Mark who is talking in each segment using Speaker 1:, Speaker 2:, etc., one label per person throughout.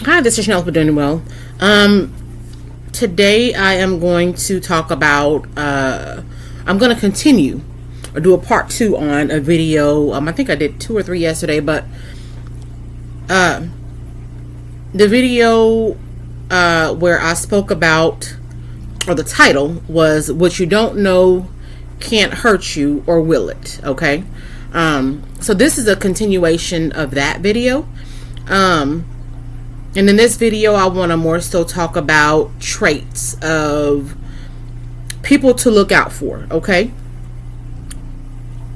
Speaker 1: Hi, this is Chanel for Doing Well. Today I am going to talk about, I'm going to continue or do a part two on a video. I think I did 2 or 3 yesterday, but the video where I spoke about, or the title was, What You Don't Know Can't Hurt You, or Will It? Okay. So this is a continuation of that video. And in this video, I want to more so talk about traits of people to look out for, okay?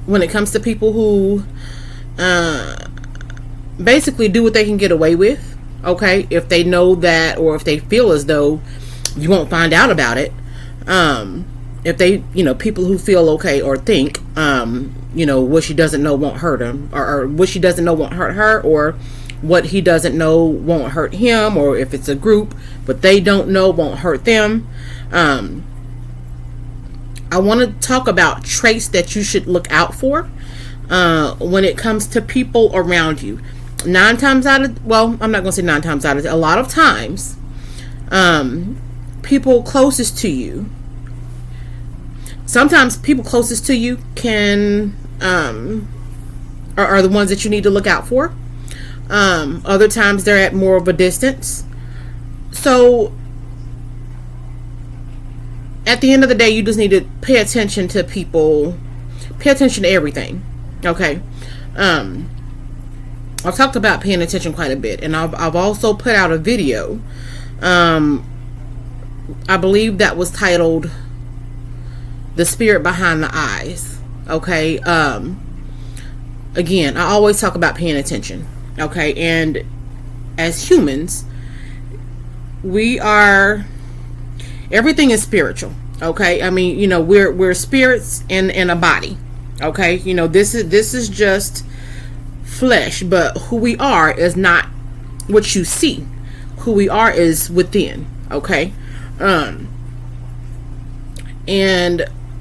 Speaker 1: When it comes to people who basically do what they can get away with, okay? If they know that, or if they feel as though you won't find out about it. If they, people who feel okay or think, what she doesn't know won't hurt him, or what she doesn't know won't hurt her, or what he doesn't know won't hurt him, or if it's a group, but they don't know won't hurt them. I want to talk about traits that you should look out for when it comes to people around you. 9 times out of, well, I'm not going to say 9 times out of, a lot of times, people closest to you, sometimes people closest to you can, are the ones that you need to look out for. Other times they're at more of a distance. So at the end of the day, you just need to pay attention to people, pay attention to everything. Okay. I've talked about paying attention quite a bit, and I've also put out a video. I believe that was titled The Spirit Behind the Eyes. Okay. Again, I always talk about paying attention. Okay, and as humans, everything is spiritual. Okay, I mean, we're spirits in a body. Okay, this is just flesh, but who we are is not what you see. Who we are is within. Okay, and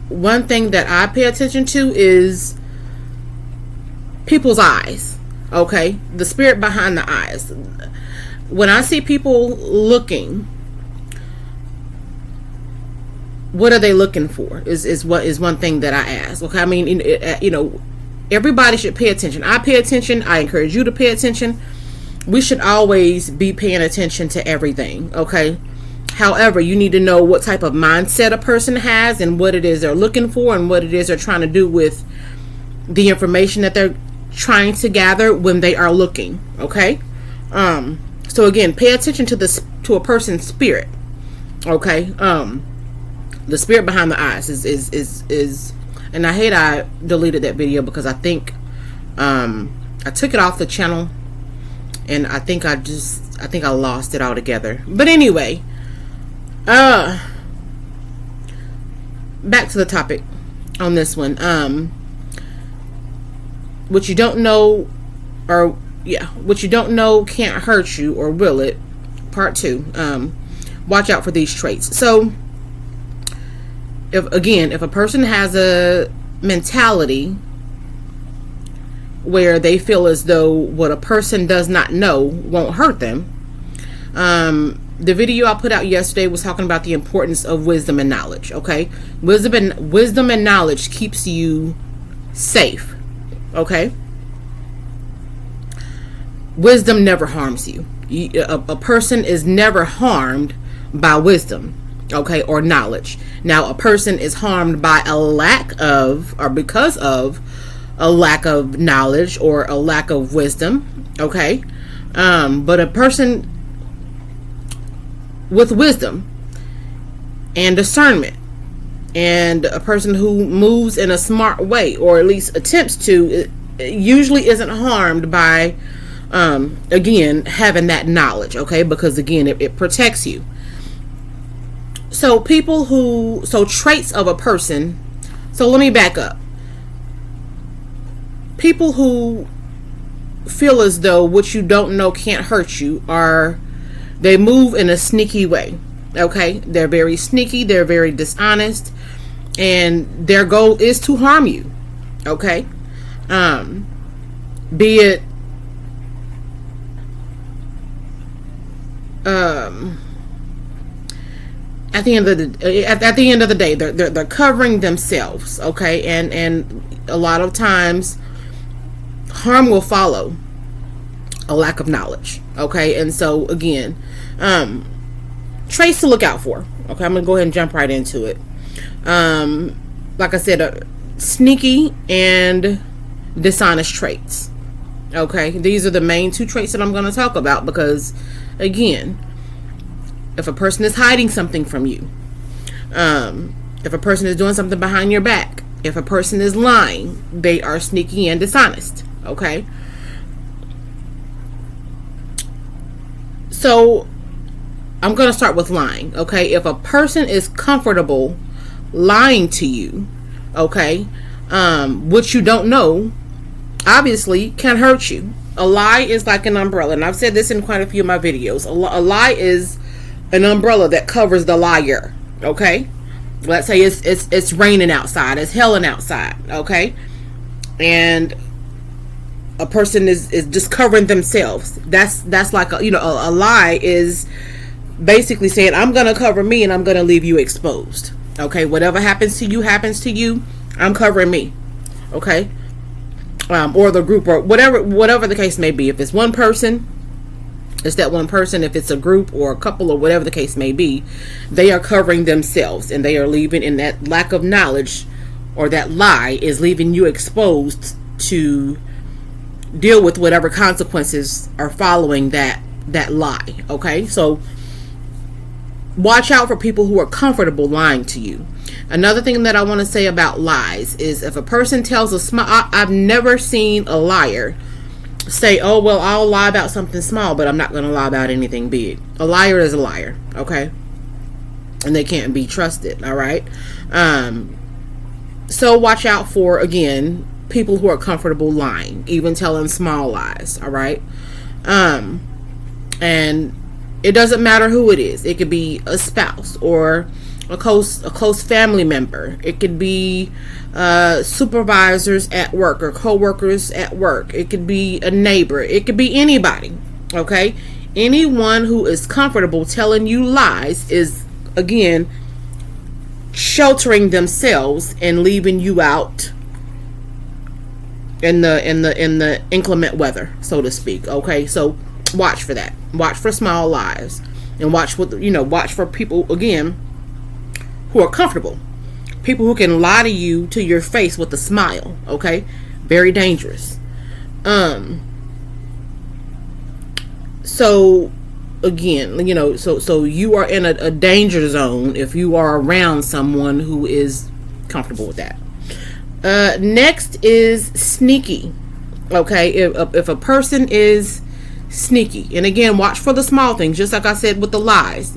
Speaker 1: one thing that I pay attention to is people's eyes. Okay, the spirit behind the eyes. When I see people looking, what are they looking for? Is one thing that I ask. Okay, I mean, everybody should pay attention. I pay attention. I encourage you to pay attention. We should always be paying attention to everything. Okay. However, you need to know what type of mindset a person has, and what it is they're looking for, and what it is they're trying to do with the information that they're trying to gather when they are looking. Okay. So again, pay attention to a person's spirit. Okay. The spirit behind the eyes is and I hate I deleted that video, because I think I took it off the channel, and I think I lost it altogether. But anyway, back to the topic on this one. What you don't know, what you don't know can't hurt you, or will it? Part 2. Watch out for these traits. So, if a person has a mentality where they feel as though what a person does not know won't hurt them, the video I put out yesterday was talking about the importance of wisdom and knowledge. Okay, wisdom and knowledge keeps you safe. Okay, wisdom never harms you. A person is never harmed by wisdom, okay, or knowledge. Now, a person is harmed by a lack of, or because of a lack of knowledge or a lack of wisdom. Okay, but a person with wisdom and discernment, and a person who moves in a smart way, or at least attempts to, usually isn't harmed by again having that knowledge. Okay, because again it protects you. So traits of a person. So let me back up. People who feel as though what you don't know can't hurt you they move in a sneaky way. Okay, they're very sneaky, they're very dishonest, and their goal is to harm you. Okay, be it at the end of the day, they're covering themselves, okay, and a lot of times harm will follow a lack of knowledge, okay. And so again, traits to look out for, okay. I'm gonna go ahead and jump right into it. Like I said, sneaky and dishonest traits, okay. These are the main two traits that I'm going to talk about, because again, if a person is hiding something from you, if a person is doing something behind your back, if a person is lying, they are sneaky and dishonest, okay. So I'm going to start with lying, okay. If a person is comfortable lying to you, okay, which you don't know, obviously can hurt you. A lie is like an umbrella, and I've said this in quite a few of my videos. A lie is an umbrella that covers the liar, okay. Let's say it's raining outside, it's hailing outside, okay, and a person is just covering themselves. That's like a lie is basically saying, I'm gonna cover me and I'm gonna leave you exposed, okay. Whatever happens to you, I'm covering me, okay. Or the group, or whatever the case may be. If it's one person, it's that one person. If it's a group or a couple or whatever the case may be, they are covering themselves, and they are leaving, in that lack of knowledge, or that lie is leaving you exposed to deal with whatever consequences are following that lie, okay. So watch out for people who are comfortable lying to you. Another thing that I want to say about lies is, if a person tells a small, I've never seen a liar say, oh, well, I'll lie about something small, but I'm not going to lie about anything big. A liar is a liar, okay? And they can't be trusted, all right? So watch out for, again, people who are comfortable lying, even telling small lies, all right? And it doesn't matter who it is. It could be a spouse, or a close family member. It could be supervisors at work, or co-workers at work. It could be a neighbor. It could be anybody, okay. Anyone who is comfortable telling you lies is, again, sheltering themselves and leaving you out in the inclement weather, so to speak, okay. So watch for that. Watch for small lies, and watch for people, again, who are comfortable. People who can lie to you to your face with a smile, okay? Very dangerous. So again, so you are in a danger zone if you are around someone who is comfortable with that. Next is sneaky. Okay, if a person is sneaky, and again, watch for the small things, just like I said with the lies.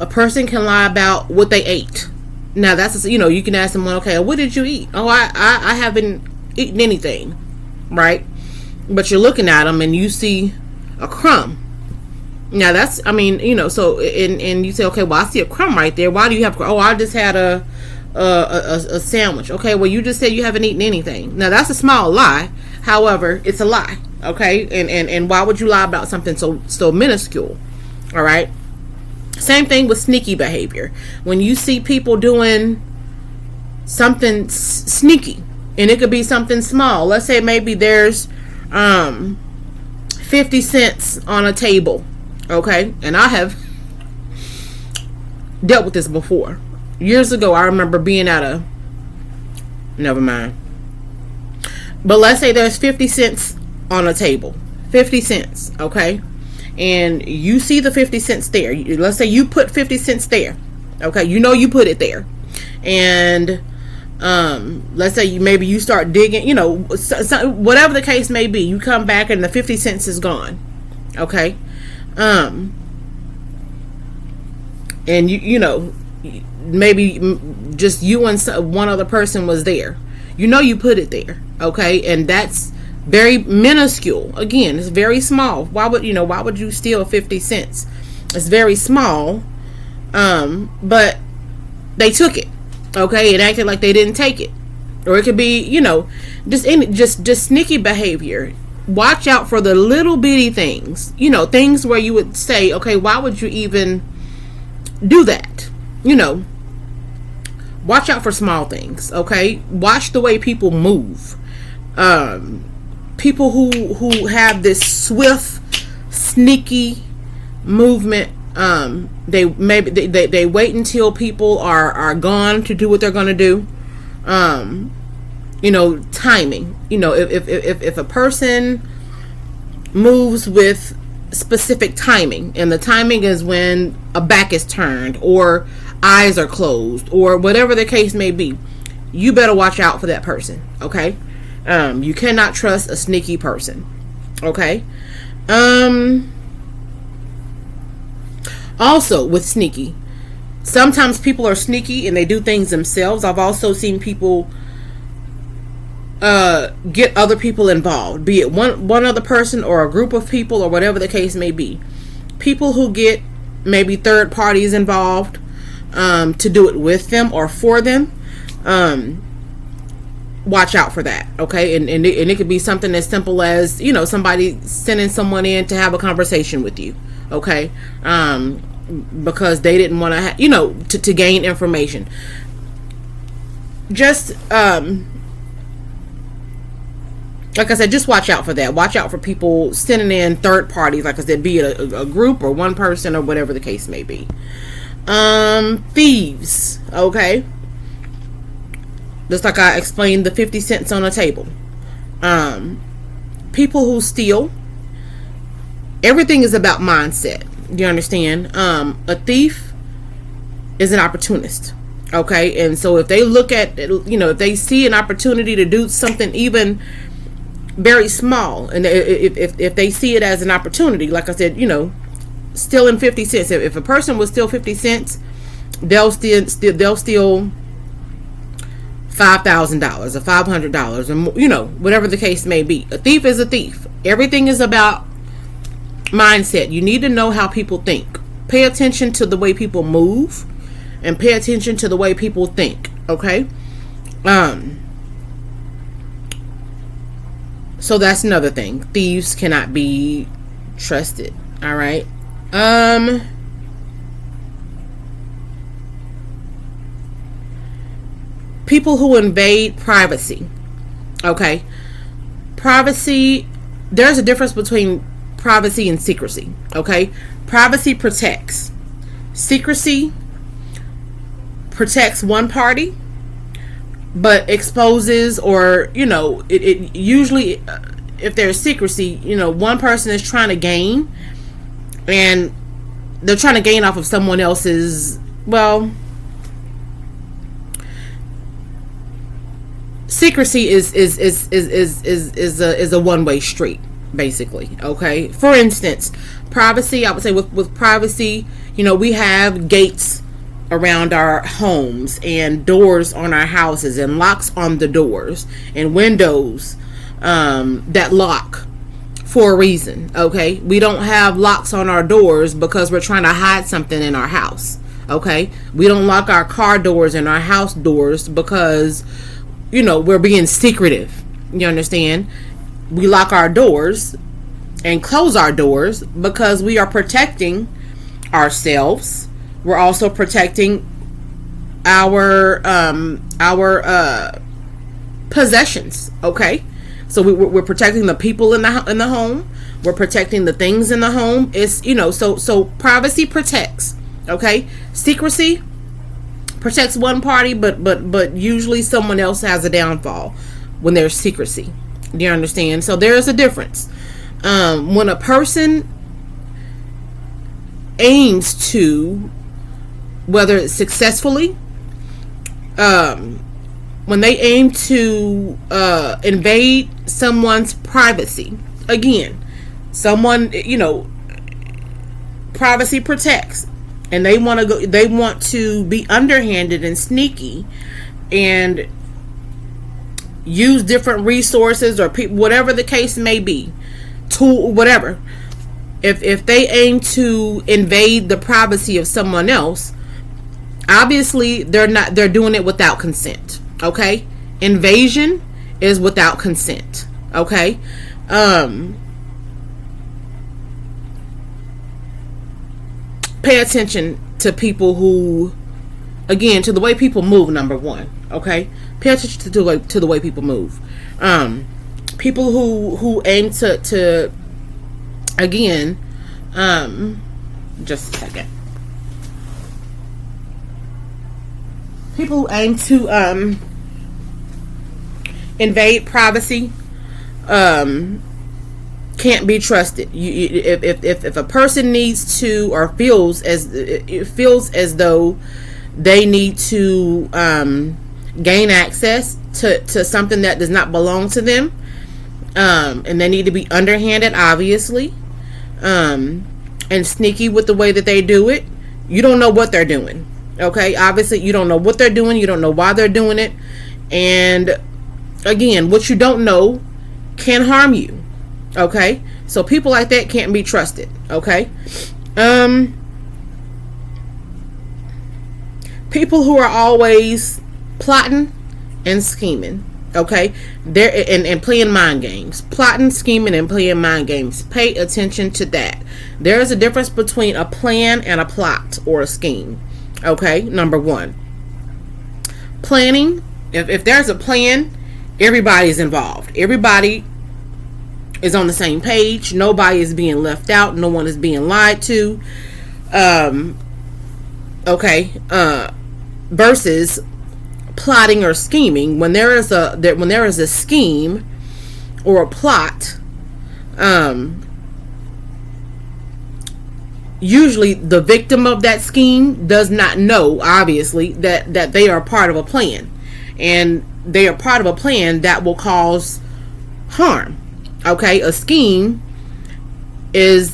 Speaker 1: A person can lie about what they ate. Now that's, you can ask someone, okay, what did you eat? Oh, I haven't eaten anything, right? But you're looking at them and you see a crumb. Now that's, so, and you say, okay, well, I see a crumb right there. Why do you have, I just had a sandwich. Okay, well, you just said you haven't eaten anything. Now that's a small lie. However, it's a lie. Okay, and why would you lie about something so minuscule? All right. Same thing with sneaky behavior. When you see people doing something sneaky, and it could be something small. Let's say maybe there's 50 cents on a table. Okay, and I have dealt with this before. Years ago, I remember being at never mind. But let's say there's 50 cents on a table. 50 cents, okay? And you see the 50 cents there. Let's say you put 50 cents there. Okay, you put it there. And let's say maybe you start digging, whatever the case may be, you come back and the 50 cents is gone. Okay? And maybe just you and one other person was there. You put it there. Okay? And that's very minuscule. Again, it's very small. Why would you steal 50 cents? It's very small. But they took it. Okay, it acted like they didn't take it. Or it could be, just sneaky behavior. watch out for the little bitty things, things where you would say, okay, why would you even do that? Watch out for small things. Okay, watch the way people move. People who have this swift, sneaky movement. They wait until people are gone to do what they're going to do. Timing. If a person moves with specific timing, and the timing is when a back is turned or eyes are closed or whatever the case may be, you better watch out for that person. Okay. You cannot trust a sneaky person. Okay. Also with sneaky, sometimes people are sneaky and they do things themselves. I've also seen people get other people involved, be it one other person or a group of people or whatever the case may be. People who get maybe third parties involved to do it with them or for them. Watch out for that. Okay. And it could be something as simple as, somebody sending someone in to have a conversation with you. Okay. Because they didn't want to, to gain information. Just, like I said, just watch out for that. Watch out for people sending in third parties, like I said, be it a group or one person or whatever the case may be. Thieves. Okay. Just like I explained, the 50 cents on a table. People who steal. Everything is about mindset. You understand? A thief is an opportunist. Okay. And so if they look at, if they see an opportunity to do something even very small, and if they see it as an opportunity, like I said, stealing 50 cents. If a person will steal 50 cents, they'll steal $5,000 or $500 or more, whatever the case may be. A thief is a thief. Everything is about mindset. You need to know how people think. Pay attention to the way people move and pay attention to the way people think. Okay. So that's another thing. Thieves cannot be trusted. All right. People who invade privacy. Okay. Privacy, there's a difference between privacy and secrecy. Okay. Privacy protects. Secrecy protects one party, but exposes, or it usually, if there's secrecy, one person is trying to gain, and they're trying to gain off of someone else's, secrecy is a one-way street, basically. Okay. For instance, privacy, I would say with privacy, we have gates around our homes and doors on our houses and locks on the doors and windows that lock for a reason. Okay. We don't have locks on our doors because we're trying to hide something in our house. Okay. We don't lock our car doors and our house doors because we're being secretive. You understand? We lock our doors and close our doors because we are protecting ourselves. We're also protecting our possessions. Okay, so we're protecting the people in the home. We're protecting the things in the home. It's so privacy protects. Okay, secrecy protects one party, but usually someone else has a downfall when there's secrecy. Do you understand? So there's a difference. When a person aims to, whether it's successfully, when they aim to invade someone's privacy, again, someone, privacy protects. And they want to be underhanded and sneaky and use different resources or whatever the case may be, tool, whatever. If they aim to invade the privacy of someone else, obviously they're doing it without consent. Okay? Invasion is without consent. Okay? Pay attention to people who, again, to the way people move. Number one, okay, pay attention to the way people move. People who aim to again, just a second. People who aim to invade privacy can't be trusted. If a person needs to, or feels as though they need to gain access to something that does not belong to them, and they need to be underhanded, obviously, and sneaky with the way that they do it. You don't know what they're doing. Okay, obviously you don't know what they're doing. You don't know why they're doing it. And again, what you don't know can harm you. Okay, so people like that can't be trusted. Okay, people who are always plotting and scheming. Okay, they're and playing mind games, plotting, scheming, and playing mind games. Pay attention to that. There is a difference between a plan and a plot or a scheme. Okay, number one, planning. If there's a plan, everybody's involved. Everybody is on the same page. Nobody is being left out. No one is being lied to. Versus plotting or scheming. When there is a scheme or a plot, usually the victim of that scheme does not know, obviously, that they are part of a plan, and they are part of a plan that will cause harm. Okay, a scheme is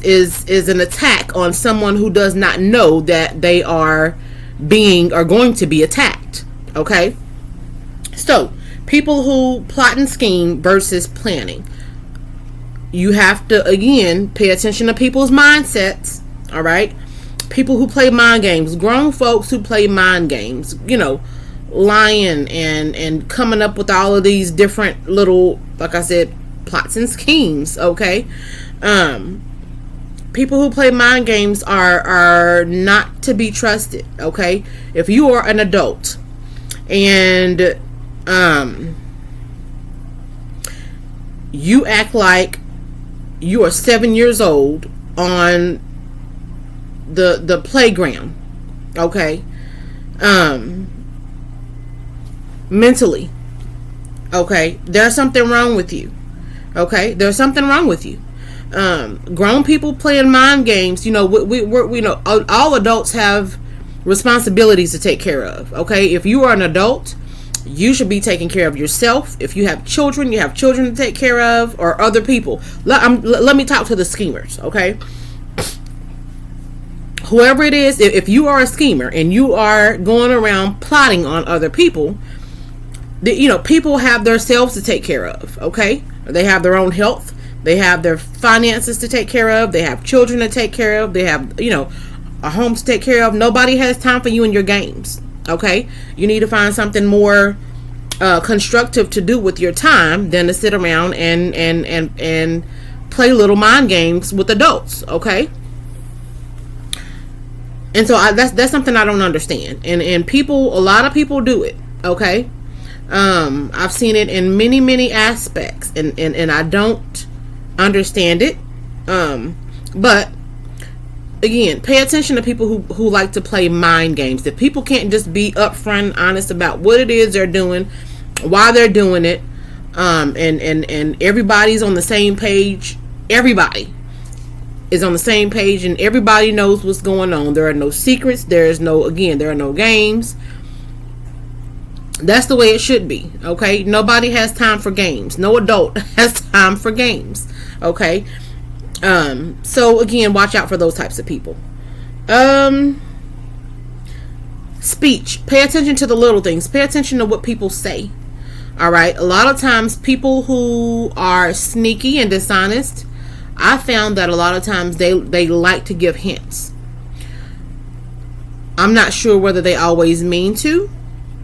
Speaker 1: an attack on someone who does not know that they are going to be attacked. Okay, so people who plot and scheme versus planning. You have to, again, pay attention to people's mindsets. All right, people who play mind games, grown folks who play mind games, lying and coming up with all of these different little, like I said, plots and schemes. Okay, people who play mind games are not to be trusted. Okay, if you are an adult and you act like you are 7 years old on the playground, okay, mentally, okay, there's something wrong with you. Okay, there's something wrong with you. Grown people playing mind games. We know all adults have responsibilities to take care of. Okay, if you are an adult, you should be taking care of yourself. If you have children, you have children to take care of, or other people. Let me talk to the schemers. Okay, whoever it is, if you are a schemer and you are going around plotting on other people, people have themselves to take care of. Okay, they have their own health. They have their finances to take care of. They have children to take care of. They have, a home to take care of. Nobody has time for you and your games. Okay, you need to find something more constructive to do with your time than to sit around and play little mind games with adults. Okay. And so that's something I don't understand. And a lot of people do it. Okay. I've seen it in many aspects, and I don't understand it. But again, pay attention to people who like to play mind games. If people can't just be upfront and honest about what it is they're doing, why they're doing it, and everybody's on the same page. Everybody is on the same page, and everybody knows what's going on. There are no secrets. There are no games. That's the way it should be. Okay, nobody has time for games. No adult has time for games. Okay, so again, watch out for those types of people. Speech. Pay attention to the little things. Pay attention to what people say. All right, a lot of times people who are sneaky and dishonest, I found that a lot of times they like to give hints. I'm not sure whether they always mean to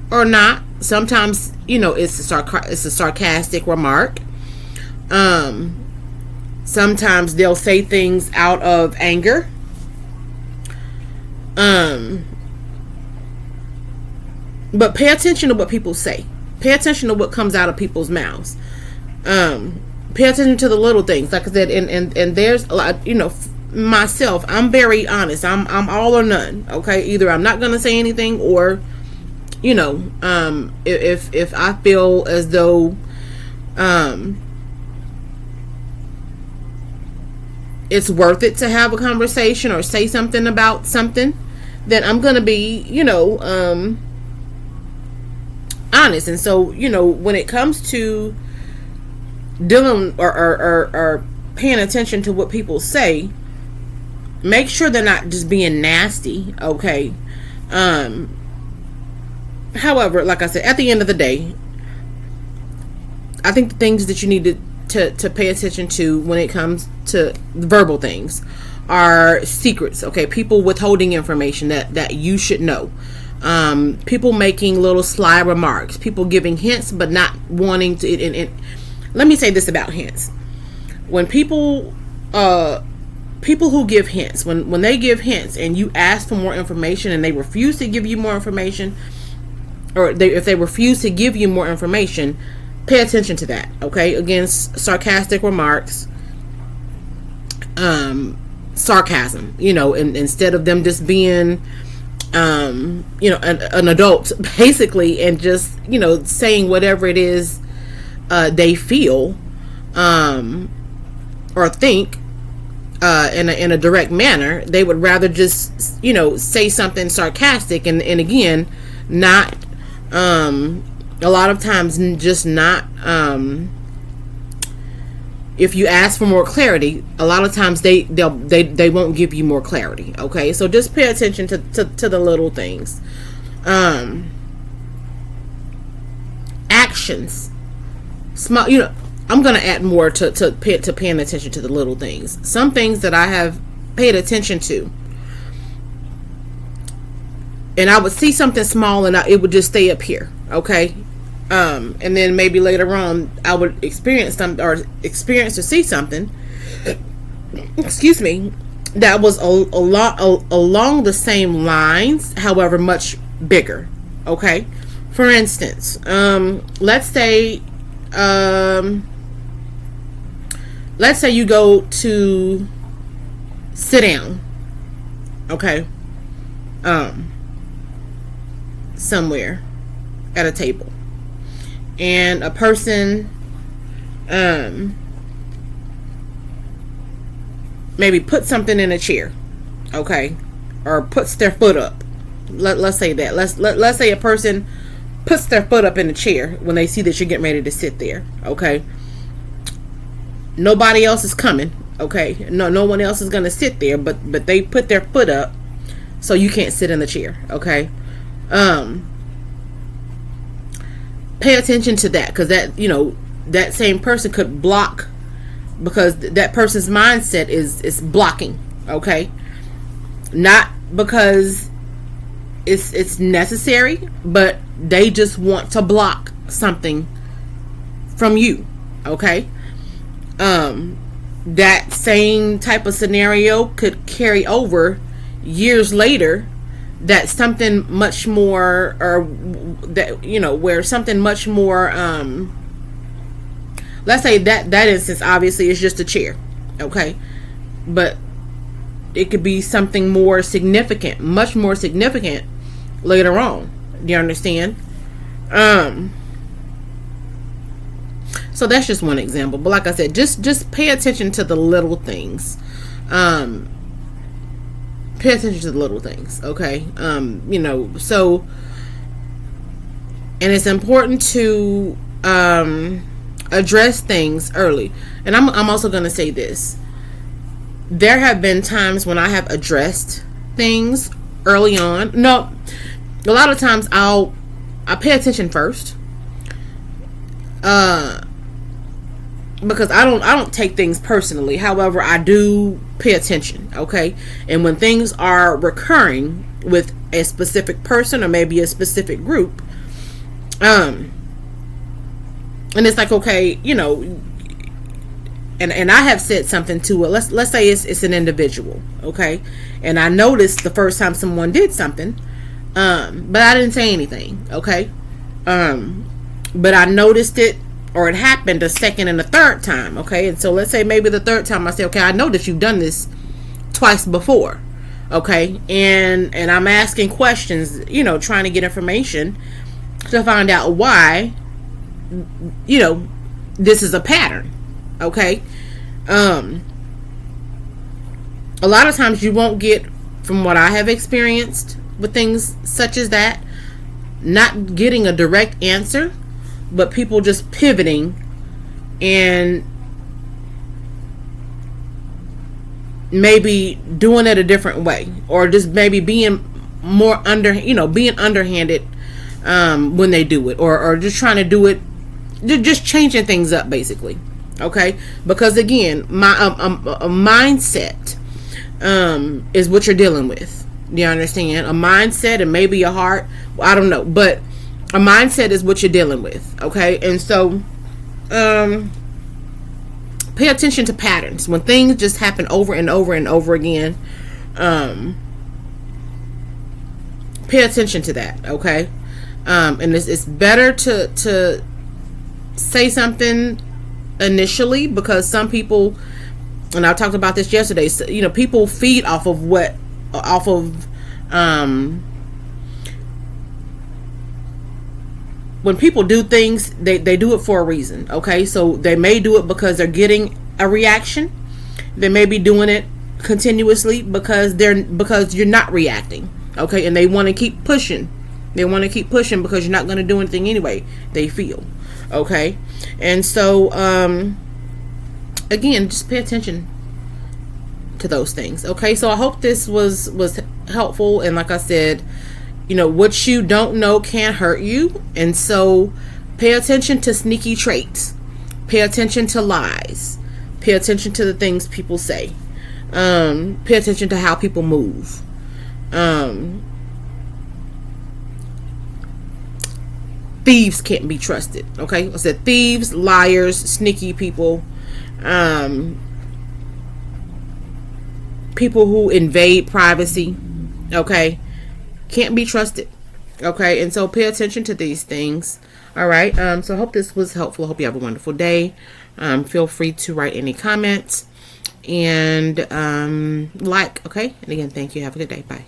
Speaker 1: or not. Sometimes, it's a sarcastic remark. Sometimes they'll say things out of anger. But pay attention to what people say. Pay attention to what comes out of people's mouths. Pay attention to the little things. Like I said, and there's a lot, myself, I'm very honest. I'm all or none. Okay. Either I'm not going to say anything, or, if I feel as though, it's worth it to have a conversation or say something about something, then I'm going to be, honest. And so, when it comes to dealing or paying attention to what people say, make sure they're not just being nasty. Okay. However, like I said, at the end of the day, I think the things that you need to pay attention to when it comes to verbal things are secrets. Okay. People withholding information that you should know. People making little sly remarks, people giving hints but not wanting to. And let me say this about hints. When people who give hints, when they give hints and you ask for more information and they refuse to give you more information, or if they refuse to give you more information, pay attention to that. Okay. Against sarcastic remarks, sarcasm, instead of them just being an adult basically, and just saying whatever it is they feel or think in a direct manner. They would rather just say something sarcastic and again not a lot of times just not if you ask for more clarity, a lot of times they won't give you more clarity. Okay, so just pay attention to the little things. Actions, small. I'm gonna add more to paying attention to the little things. Some things that I have paid attention to, and I would see something small and it would just stay up here. Okay. And then maybe later on I would experience or see something, excuse me, that was a lot along the same lines, however much bigger. Okay. For instance, let's say you go to sit down. Okay. Somewhere at a table, and a person maybe puts something in a chair, okay, or puts their foot up. Let's say that. Let's say a person puts their foot up in a chair when they see that you're getting ready to sit there, okay. Nobody else is coming, okay. No one else is going to sit there, but they put their foot up so you can't sit in the chair, okay. Pay attention to that, because that that same person could block, because that person's mindset is blocking. Okay, not because it's necessary, but they just want to block something from you. Okay, that same type of scenario could carry over years later. That something much more, or that where something much more, let's say that instance obviously is just a chair, okay, but it could be something more significant, much more significant later on. Do you understand? So that's just one example, but like I said, just pay attention to the little things. Pay attention to the little things, okay? So, and it's important to address things early. And I'm also going to say this. There have been times when I have addressed things early on. No, a lot of times I pay attention first. Because I don't take things personally. However, I do pay attention, okay? And when things are recurring with a specific person or maybe a specific group, and it's like, okay, and I have said something to it. Let's say it's an individual, okay, and I noticed the first time someone did something, but I didn't say anything, okay, but I noticed it, or it happened a second and a third time, okay, and so let's say maybe the third time I say, okay, I know that you've done this twice before, okay, and I'm asking questions, trying to get information to find out why, this is a pattern. Okay. A lot of times you won't get, from what I have experienced with things such as that, not getting a direct answer, but people just pivoting and maybe doing it a different way, or just maybe being more being underhanded when they do it, or just trying to do it, just changing things up basically. Okay, because again, a mindset is what you're dealing with. Do you understand? A mindset, and maybe a heart, I don't know, but a mindset is what you're dealing with. Okay, and so pay attention to patterns. When things just happen over and over and over again, pay attention to that. Okay, and it's better to say something initially, because some people, and I talked about this yesterday, people feed off of when people do things, they do it for a reason. Okay, so they may do it because they're getting a reaction. They may be doing it continuously because you're not reacting. Okay, and they want to keep pushing. Because you're not going to do anything anyway, they feel. Okay, and so again, just pay attention to those things. Okay, so I hope this was helpful, and like I said, what you don't know can hurt you, and so pay attention to sneaky traits, pay attention to lies, pay attention to the things people say, pay attention to how people move. Thieves can't be trusted. Okay, I said thieves, liars, sneaky people, people who invade privacy, okay, can't be trusted. Okay, and so pay attention to these things. All right, so I hope this was helpful. I hope you have a wonderful day. Feel free to write any comments and okay, and again, thank you. Have a good day. Bye.